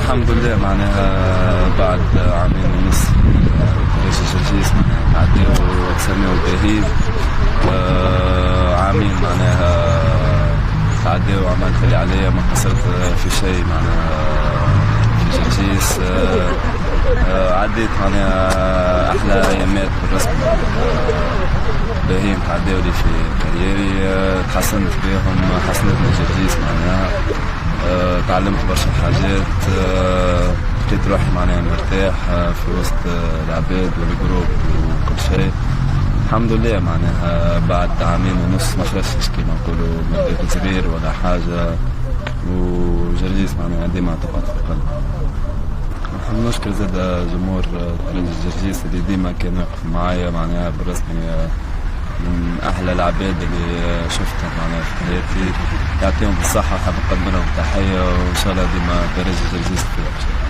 الحمد لله معناها بعد عامين ونص فريق جرجيس تعديو وتسميو باهي. عامين معناها تعديو وعملت اللي عليا، ما خسرت في شيء معناها في جرجيس. عديت معناها أحلى أيامات بالرسم باهيين تعديو لي في كاريري. تحسنت بهم، حسنتني جرجيس معناها. تعلمت برشا حاجات، لقيت روحي معناها مرتاح في وسط العباد والجروب وكل شيء. الحمد لله معناها بعد عامين ونص ما خرجتش كيما نقولوا من بيت صغير ولا حاجة، وجرجيس معناها ديما تقعد في القلب. نحب نشكر زاد جمهور جرجيس اللي ديما كان واقف معايا معناها بالرسمي، من أحلى العباد اللي شفتها معناها في حياتي. يعطيهم الصحة، حاب نقدم لهم تحية، وإن شاء الله ديما درجة جرجيس فيها.